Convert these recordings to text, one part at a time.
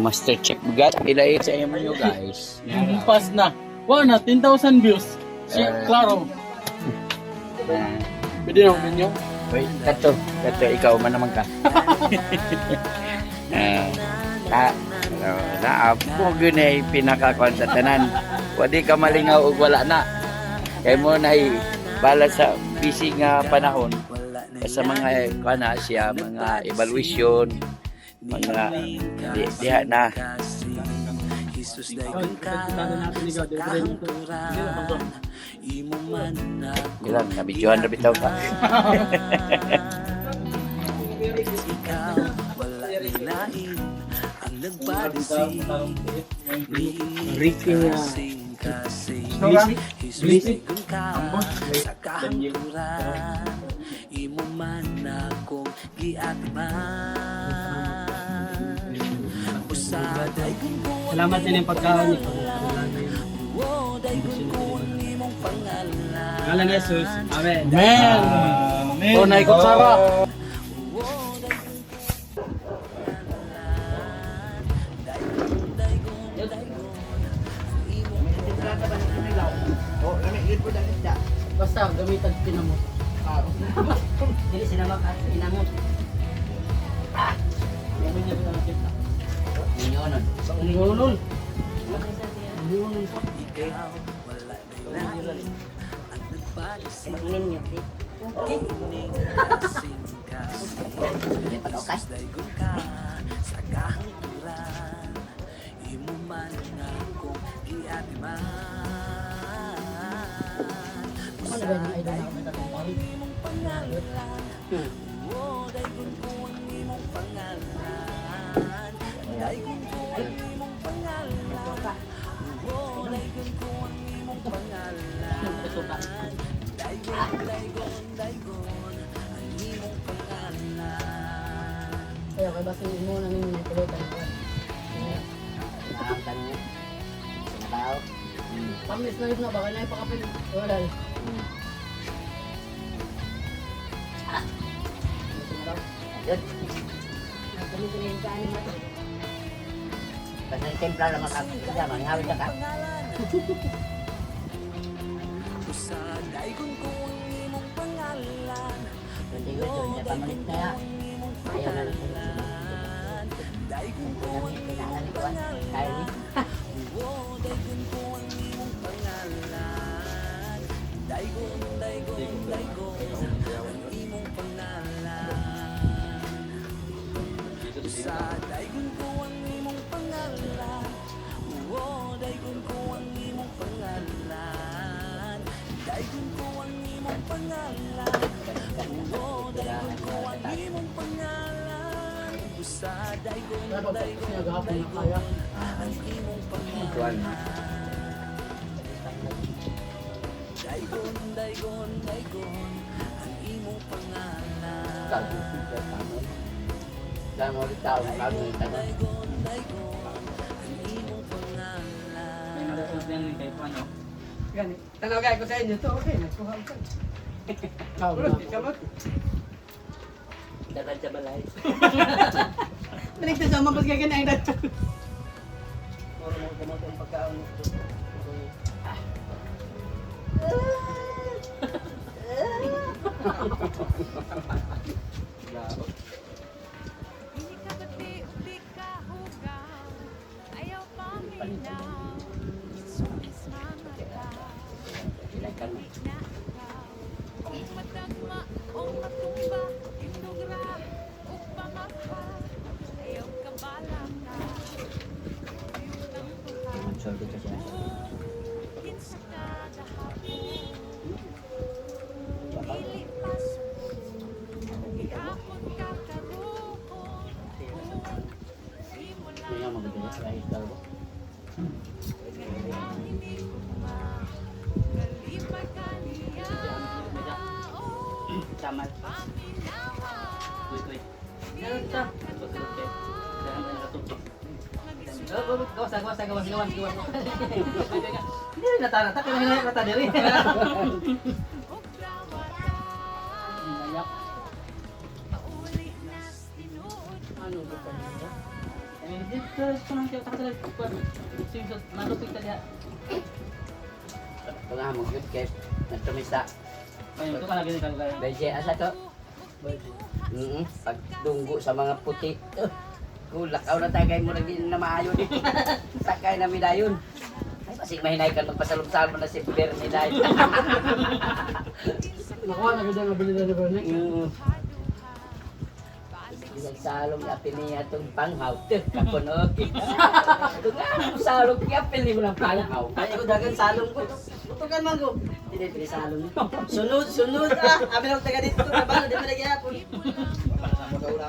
Master Chef Bigat. Ilay sa inyo nyo guys. Pass na. Wow na, 10,000 views. Klaro. Pwede na umin nyo? Wait, kato, ikaw man naman ka. Mo yun ay pinakakuan sa tanan. Wadi ka malingaw ug wala na. Kay mo na bala sa busy nga panahon sa mga kana siya mga evaluation mga diha na. Bilang nabidyohan na bitaw ka. Ricky nga. Blisi. Imo man akong Salamat din yung pagkaon niyo. Ngalan ni Jesus. Amen. Amen. O naikot sara. Basta gamitan pinamot. Dili sinamag at pinamot. Ano niya ba kita? Ninyonon. Ninyonon. Maginin niyo, di. Hindi pa okas. Ano ba yung idol na tatang pari? Kaya kaya basta mo lang yung pulutan ko. Ang tanong. Sinabaw. Pamis na yun na, baka na ipakapin. Wala eh. Yun. Nagkamitin na yung kanin mo. Basta yung templa lang makakita. Manghawin ka ka. Pwede ko ito. Hindi pa malit na ya. Ayaw na lang. Pinaalan ni Kuwan. Kaya ni. Sinagahapon na kaya. Kuan. Dahil mo rin tao, bago yung tanong. May narasos yan ni kay Pano. Gani. Tanawagay ko sa inyo to. Okay, nagkuha ko. Kamot, kamot. Dagan sa balay. Balik na sa mga pasgagan ay dito. Moro mo gamot ang pagkaon. Silakan mo. Sorry ko siya. Hindi nga magdala sa kahit kalbo. Samat. Wait. Meron kita. Gawas. Hindi rin nata pero hindi nata diri. Nayak. Ano ba pa nito? Dito sa nang kaya takot talaga kuan. Sing malupit ta diha. Ito nga mo good kay natumisa. Ayun to kalagi ni kalugay. Beje asa to? Pagdunggo sa mga puti. Kulakaw na tagay mo lagi na maayo ni. Sakay na midayon. Ay pasig mahinay kan magpasalom-salom na si Bernie dai. Nakuha na gid ang abilidad ni Bernie. Isang salong yapin niya itong panghaw. Kapon okay. Ito nga, salong yapin niyo ng panghaw. Ay ko dagan salong ko. Butukan man ko. Hindi pili salong niyo. Sunod ah. Abi lang taga dito na ba, di man nagyapon. Para sa mga kaula.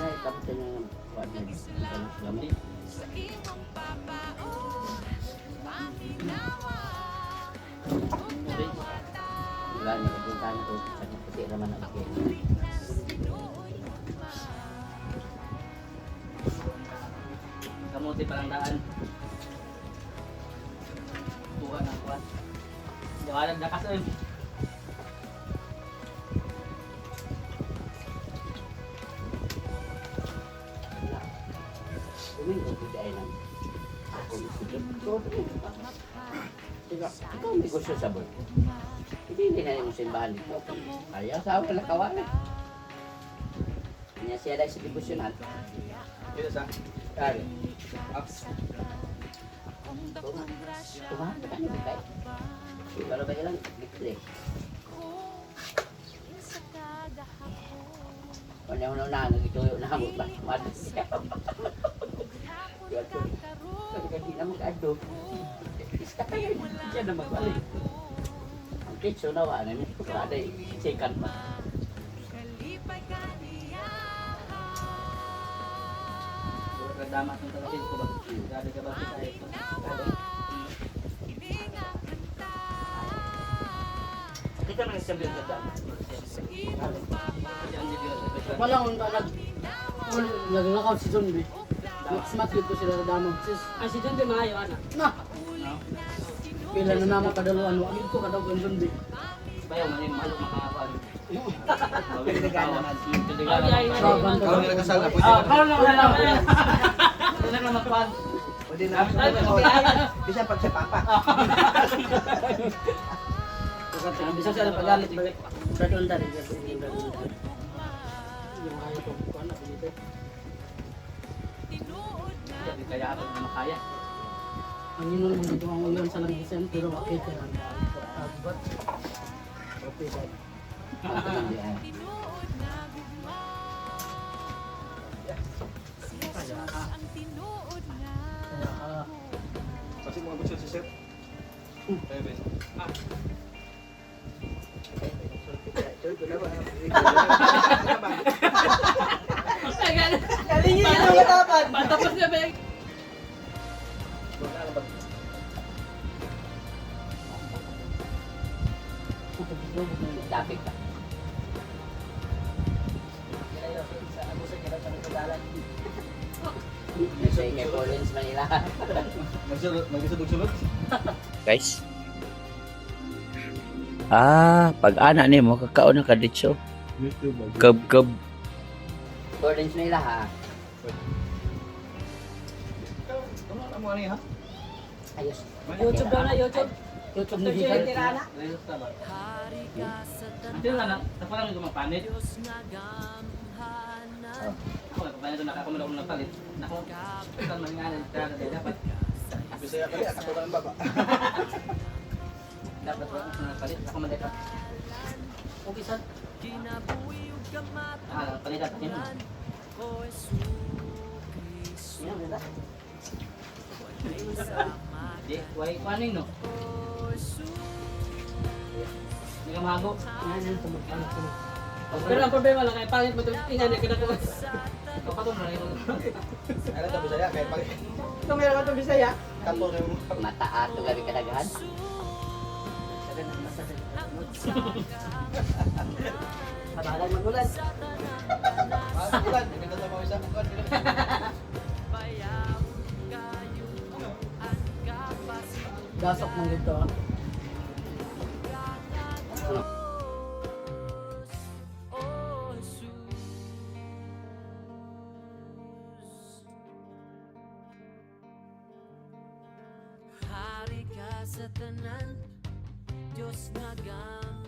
Ay, kapit na ng kuwan na gamit. Wala niya kapuntahan ko sa puti naman ang akin. Kamuti palang daan. Tuwa na kuan. Jawalan dakas eh. Domingo ko dahil ng ako isigit ko. Ikaw may gusto sa boy. Hindi na yung simbahan dito. Ayaw sa ako na kawalan. Kanya siya dahil sa devosyonal. Dito sa Kari. apps. Tumahan ka niyo kay. Pero ba ilang litre? Una na nagituyo na mo ba? Madas siya. Hindi na mag-ado. Iska kayo. Diyan na magbalik. Ang kitso na wala na. Kada i-checkan pa. Damat ng talasin ko ba? Dali ka ba sa ito? Hindi ka nagsabi ng damat. Wala akong nag-knockout si John B. Smack dito sila sa damang. Ay si John B maayo ana. Na. Pila na naman kadaluan wa dito kadaw kang John B. Bayaw man yung malok makawan. Kau nila kasal na pwede. Kau na. Wala na magpan. Pwede na. Bisa pag sa papa. Bisa siya na pagalit. Sa doon tari. Yung ayaw ko kuan na dito. Hindi kaya ako na makaya. Ang inon mo dito ang ulan sa langisan pero okay ka lang. Agbat. Okay ba? Kasi mga butsil si Sir. Kaya bes. Kalingin na ang matapan. Patapos na ba? Dapit ka. Sa kay Collins Manila. Magsulot. Guys. Pag ana ni mo kakaon na ka dito. Gab. Collins Manila ha. Ano na mo ani ha? Ayos. YouTube daw na YouTube. YouTube na Gigan. Tirana. Hindi na tapos lang yung mapanit. Ako paano to nakakumula ko ng palit. Nako. Saan man nga dapat. Bisaya kali ako lang baba. Dapat wala ko ng palit. Ako maleta. Okay sir. Palit natin yun. Di, why paning no? Hindi ka mahago. Pero ang problema lang, kaya pangit mo ito, tingnan niya kita ko. Kapatong na rin. Ano to Bisaya kay pag Ito meron ka ito Bisaya. kanto na yung Mataat to gabi kadaghan. Matagal magulan. ulan, hindi na mo isa. Dasok mong dito. Ah. Hari ka sa tanan, Diyos nagang